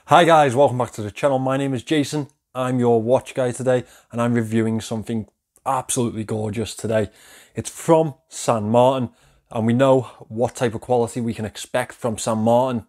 Hi guys, welcome back to the channel. My name is Jason. I'm your watch guy today and I'm reviewing something absolutely gorgeous today. It's from St. Martin and we know what type of quality we can expect from St. Martin.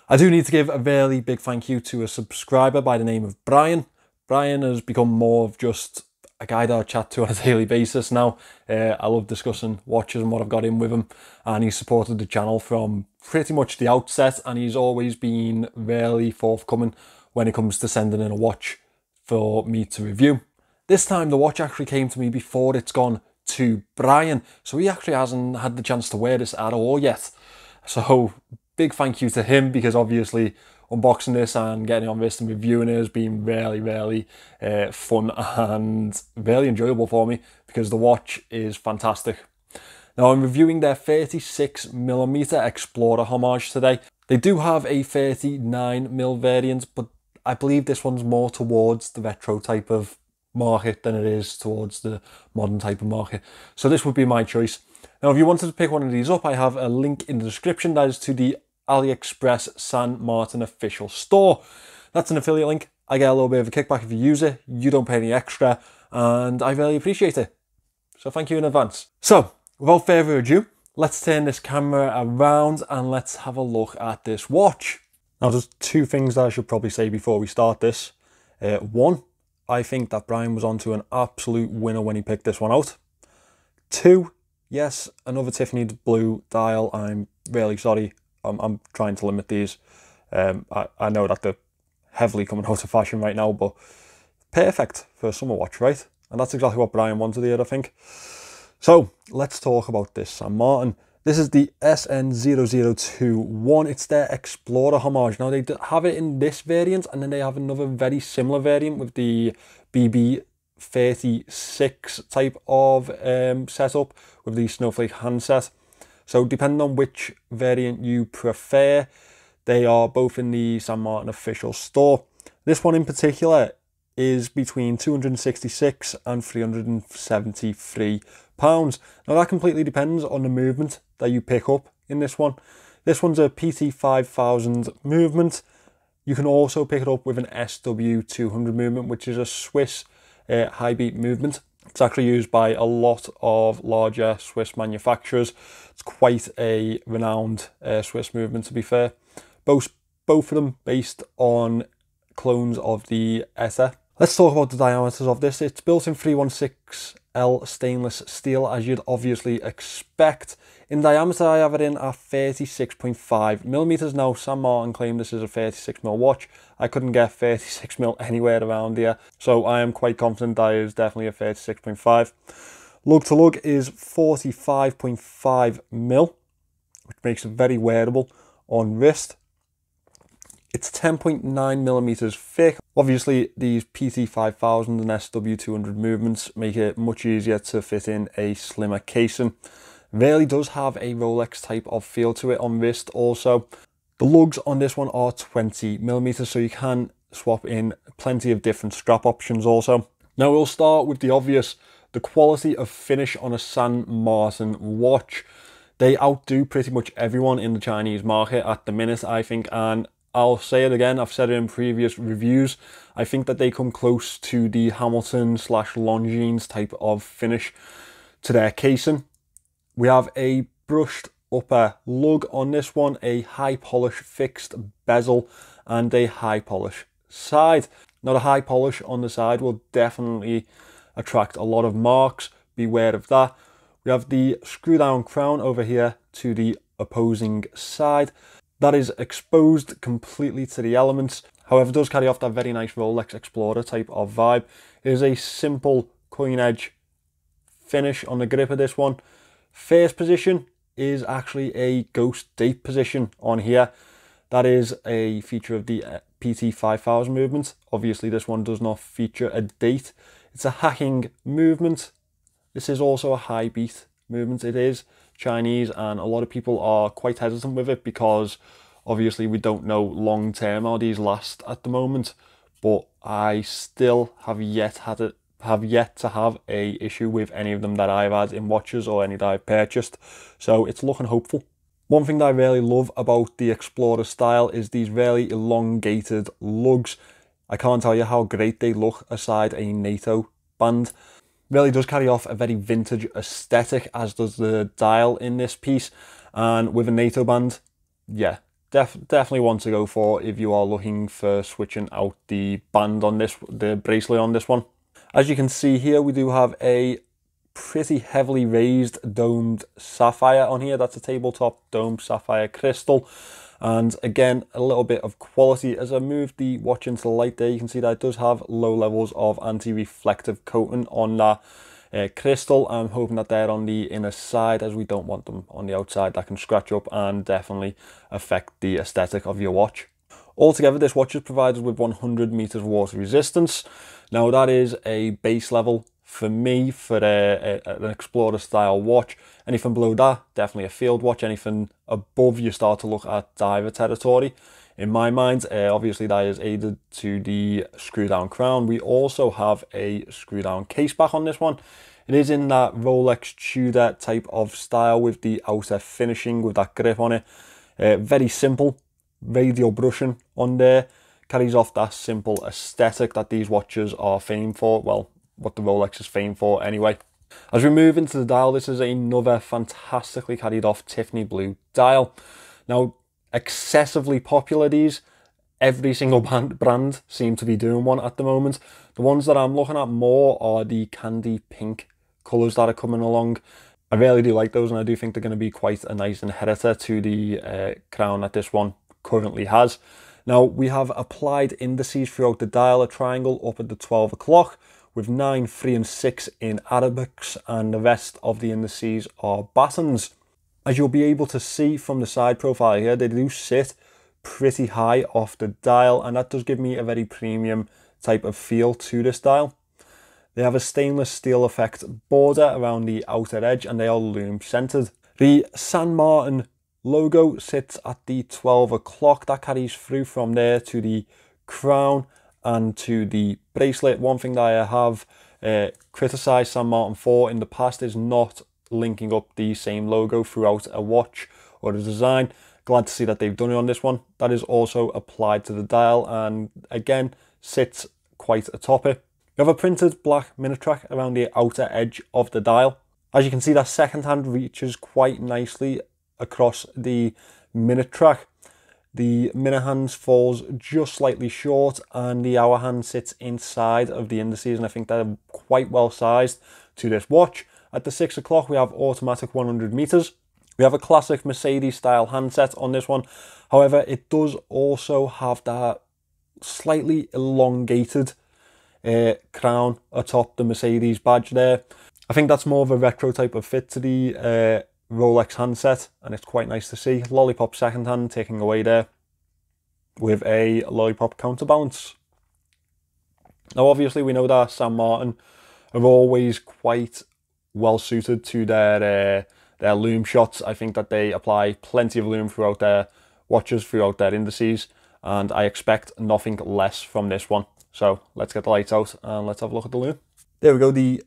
I do need to give a very big thank you to a subscriber by the name of Brian. Brian has become more of just a guy that I chat to on a daily basis now. I love discussing watches and what I've got in with him, and he's supported the channel from pretty much the outset, and he's always been really forthcoming when it comes to sending in a watch for me to review. This time the watch actually came to me before it's gone to Brian, so he actually hasn't had the chance to wear this at all yet. So big thank you to him, because obviously unboxing this and getting on this and reviewing it has been really fun and very enjoyable for me, because the watch is fantastic. Now I'm reviewing their 36mm Explorer Homage today. They do have a 39mm variant, but I believe this one's more towards the retro type of market than it is towards the modern type of market. So this would be my choice. Now if you wanted to pick one of these up, I have a link in the description that is to the Aliexpress St. Martin official store. That's an affiliate link. I get a little bit of a kickback if you use it. You don't pay any extra, and I really appreciate it. So thank you in advance. So without further ado, let's turn this camera around and let's have a look at this watch. Now there's two things that I should probably say before we start this. One, I think that Brian was onto an absolute winner when he picked this one out. Two, yes, another Tiffany blue dial. I'm really sorry. I'm trying to limit these. I know that they're heavily coming out of fashion right now, but perfect for a summer watch, right? And that's exactly what Brian wanted here, I think. So let's talk about this St. Martin. This is the SN0021. It's their Explorer Homage. Now they have it in this variant, and then they have another very similar variant with the BB36 type of setup with the snowflake handset. So depending on which variant you prefer, they are both in the St. Martin official store. This one in particular is between £266 and £373. Now that completely depends on the movement that you pick up in this one. This one's a PT5000 movement. You can also pick it up with an SW200 movement, which is a Swiss high beat movement. It's actually used by a lot of larger Swiss manufacturers. It's quite a renowned Swiss movement, to be fair. Both of them based on clones of the ETA. Let's talk about the diameters of this. It's built in 316L stainless steel, as you'd obviously expect. In diameter, I have it in at 36.5mm. Now, St. Martin claimed this is a 36mm watch. I couldn't get 36mm anywhere around here, so I am quite confident that it is definitely a 36.5. Lug to lug is 45.5mm, which makes it very wearable on wrist. It's 10.9mm thick. Obviously, these PT5000 and SW200 movements make it much easier to fit in a slimmer casing. Really does have a Rolex type of feel to it on wrist also. The lugs on this one are 20mm, so you can swap in plenty of different strap options also. Now we'll start with the obvious, the quality of finish on a St. Martin watch. They outdo pretty much everyone in the Chinese market at the minute, I think, and I'll say it again, I've said it in previous reviews, I think that they come close to the Hamilton / Longines type of finish to their casing. We have a brushed upper lug on this one, a high polish fixed bezel, and a high polish side. Now the high polish on the side will definitely attract a lot of marks, beware of that. We have the screw down crown over here to the opposing side. That is exposed completely to the elements. However, it does carry off that very nice Rolex Explorer type of vibe. It is a simple coin edge finish on the grip of this one. First position is actually a ghost date position on here. That is a feature of the PT5000 movement. Obviously, this one does not feature a date. It's a hacking movement. This is also a high beat movement. It is Chinese, and a lot of people are quite hesitant with it because obviously we don't know long term how these last at the moment, but I still have yet to have a issue with any of them that I've had in watches or any that I've purchased, so it's looking hopeful. One thing that I really love about the Explorer style is these really elongated lugs. I can't tell you how great they look aside a NATO band. Really does carry off a very vintage aesthetic, as does the dial in this piece. And with a NATO band, yeah, definitely one to go for if you are looking for switching out the band on this, the bracelet on this one. As you can see here, we do have a pretty heavily raised domed sapphire on here. That's a tabletop domed sapphire crystal. And again, a little bit of quality. As I move the watch into the light there, you can see that it does have low levels of anti-reflective coating on that crystal. I'm hoping that they're on the inner side, as we don't want them on the outside. That can scratch up and definitely affect the aesthetic of your watch. Altogether, this watch is provided with 100 meters water resistance. Now that is a base level for me for an Explorer style watch. Anything below that, definitely a field watch. Anything above, you start to look at diver territory. In my mind, obviously that is aided to the screw down crown. We also have a screw down case back on this one. It is in that Rolex Tudor type of style with the outer finishing, with that grip on it. Very simple radial brushing on there. Carries off that simple aesthetic that these watches are famed for. Well, what the Rolex is famed for anyway. As we move into the dial, this is another fantastically carried off Tiffany blue dial. Now, excessively popular these. Every single brand seems to be doing one at the moment. The ones that I'm looking at more are the candy pink colours that are coming along. I really do like those, and I do think they're going to be quite a nice inheritor to the crown that this one currently has. Now, we have applied indices throughout the dial, a triangle up at the 12 o'clock, with 9, 3 and 6 in Arabics, and the rest of the indices are buttons. As you'll be able to see from the side profile here, they do sit pretty high off the dial, and that does give me a very premium type of feel to this dial. They have a stainless steel effect border around the outer edge, and they are lume centered. The San Martin logo sits at the 12 o'clock. That carries through from there to the crown and to the bracelet. One thing that I have criticised San Martin for in the past is not linking up the same logo throughout a watch or a design. Glad to see that they've done it on this one. That is also applied to the dial, and again sits quite atop it. You have a printed black minute track around the outer edge of the dial. As you can see, that second hand reaches quite nicely across the minute track. The minute hand falls just slightly short, and the hour hand sits inside of the indices, and I think they're quite well sized to this watch. At the 6 o'clock, we have automatic 100 meters. We have a classic Mercedes style handset on this one. However, it does also have that slightly elongated crown atop the Mercedes badge there. I think that's more of a retro type of fit to the Rolex handset, and it's quite nice to see. Lollipop second hand taking away there with a lollipop counterbalance. Now obviously we know that San Martin are always quite well suited to their lume shots. I think that they apply plenty of lume throughout their watches, throughout their indices, and I expect nothing less from this one. So let's get the lights out and let's have a look at the lume. There we go. The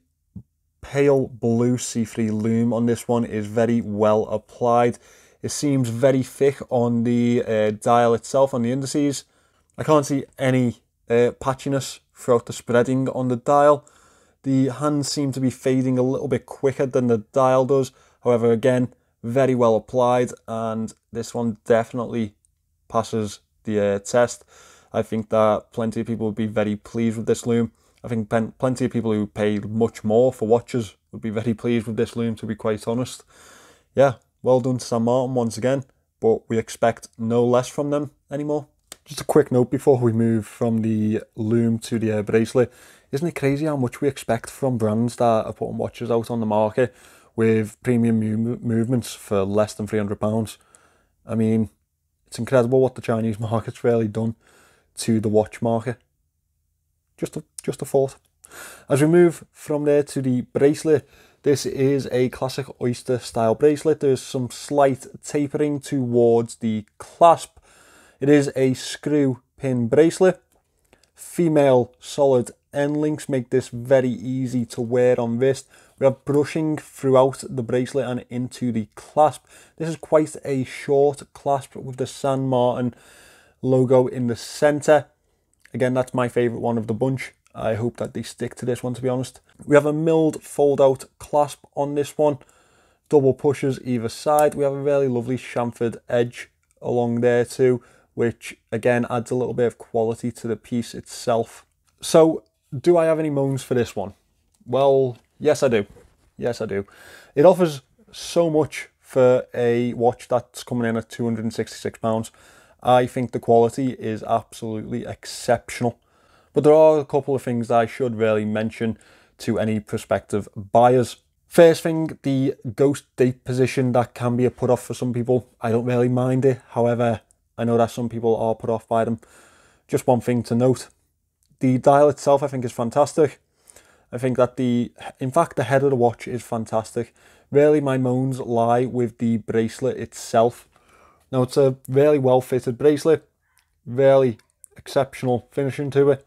pale blue C3 lume on this one is very well applied. It seems very thick on the dial itself, on the indices. I can't see any patchiness throughout the spreading on the dial. The hands seem to be fading a little bit quicker than the dial does. However, again, very well applied, and this one definitely passes the test. I think that plenty of people would be very pleased with this lume. I think plenty of people who pay much more for watches would be very pleased with this lume, to be quite honest. Yeah, well done to San Martin once again, but we expect no less from them anymore. Just a quick note before we move from the lume to the bracelet. Isn't it crazy how much we expect from brands that are putting watches out on the market with premium movements for less than £300? I mean, it's incredible what the Chinese market's really done to the watch market. Just a thought. As we move from there to the bracelet, this is a classic Oyster style bracelet. There's some slight tapering towards the clasp. It is a screw pin bracelet. Female solid end links make this very easy to wear on wrist We have brushing throughout the bracelet and into the clasp. This is quite a short clasp with the San Martin logo in the center. Again, that's my favorite one of the bunch. I hope that they stick to this one, to be honest. We have a milled fold-out clasp on this one. Double pushes either side. We have a really lovely chamfered edge along there too, which again adds a little bit of quality to the piece itself. So, do I have any moans for this one? Well, yes I do. Yes I do. It offers so much for a watch that's coming in at £266. I think the quality is absolutely exceptional. But there are a couple of things that I should really mention to any prospective buyers. First thing, the ghost date position, that can be a put off for some people. I don't really mind it. However, I know that some people are put off by them. Just one thing to note. The dial itself I think is fantastic. I think that in fact the head of the watch is fantastic. Really my moans lie with the bracelet itself. Now it's a really well fitted bracelet. Really exceptional finishing to it.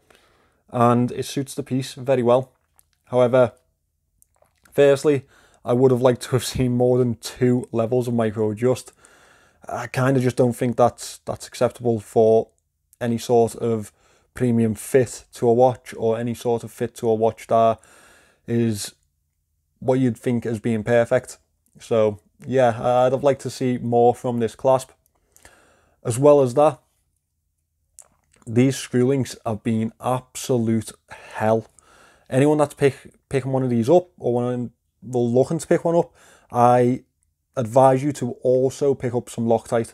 And it suits the piece very well. However, firstly, I would have liked to have seen more than 2 levels of micro adjust. I kind of just don't think that's acceptable for any sort of premium fit to a watch, or any sort of fit to a watch that is what you'd think as being perfect. So yeah, I'd have liked to see more from this clasp. As well as that, these screw links have been absolute hell. Anyone that's picking one of these up, or looking to pick one up, I advise you to also pick up some Loctite.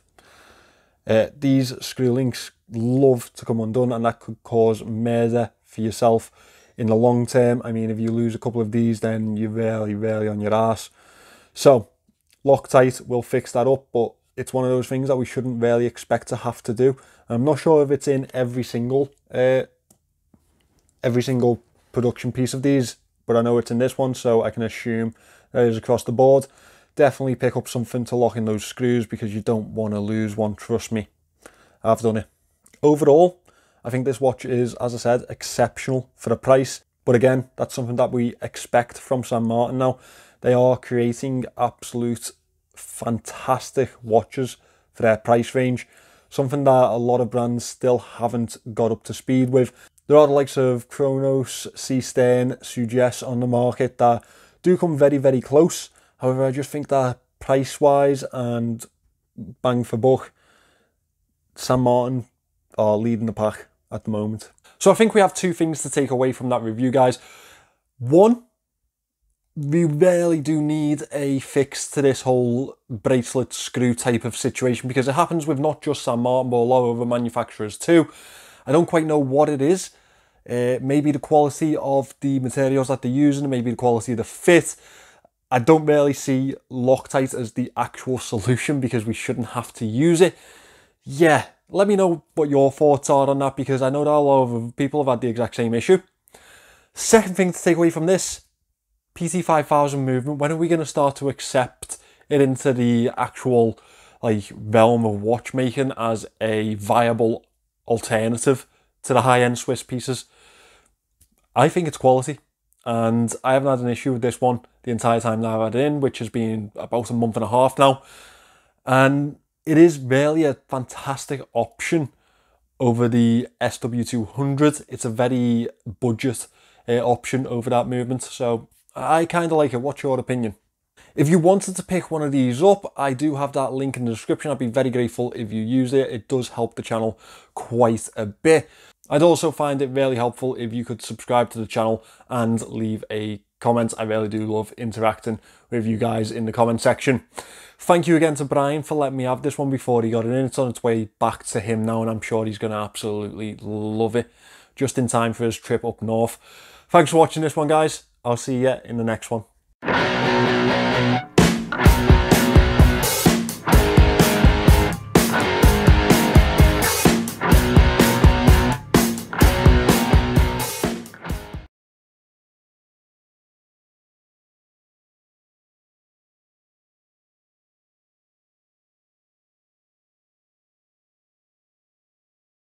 These screw links love to come undone, and that could cause murder for yourself in the long term. I mean, if you lose a couple of these, then you're really on your ass. So Loctite will fix that up, but it's one of those things that we shouldn't really expect to have to do. I'm not sure if it's in every single production piece of these, but I know it's in this one, so I can assume that it is across the board. Definitely pick up something to lock in those screws, because you don't want to lose one, trust me. I've done it. Overall, I think this watch is, as I said, exceptional for the price. But again, that's something that we expect from San Martin now. They are creating absolute fantastic watches for their price range. Something that a lot of brands still haven't got up to speed with. There are the likes of Chronos, Seastern, Suggest on the market that do come very close. However, I just think that price-wise and bang for buck, San Martin are leading the pack at the moment. So I think we have 2 things to take away from that review, guys. One, we really do need a fix to this whole bracelet screw type of situation, because it happens with not just San Martin, but a lot of other manufacturers too. I don't quite know what it is. Maybe the quality of the materials that they're using, maybe the quality of the fit. I don't really see Loctite as the actual solution, because we shouldn't have to use it. Yeah, let me know what your thoughts are on that, because I know that a lot of people have had the exact same issue. Second thing to take away from this, PT5000 movement, when are we going to start to accept it into the actual realm of watchmaking as a viable alternative to the high-end Swiss pieces? I think it's quality, and I haven't had an issue with this one the entire time that I've had it in, which has been about a month and a half now. And it is really a fantastic option over the SW200. It's a very budget option over that movement, so I kind of like it. What's your opinion? If you wanted to pick one of these up, I do have that link in the description. I'd be very grateful if you use it. It does help the channel quite a bit. I'd also find it really helpful if you could subscribe to the channel and leave a comment. I really do love interacting with you guys in the comment section. Thank you again to Brian for letting me have this one before he got it in. It's on its way back to him now, and I'm sure he's going to absolutely love it, just in time for his trip up north. Thanks for watching this one, guys. I'll see you in the next one.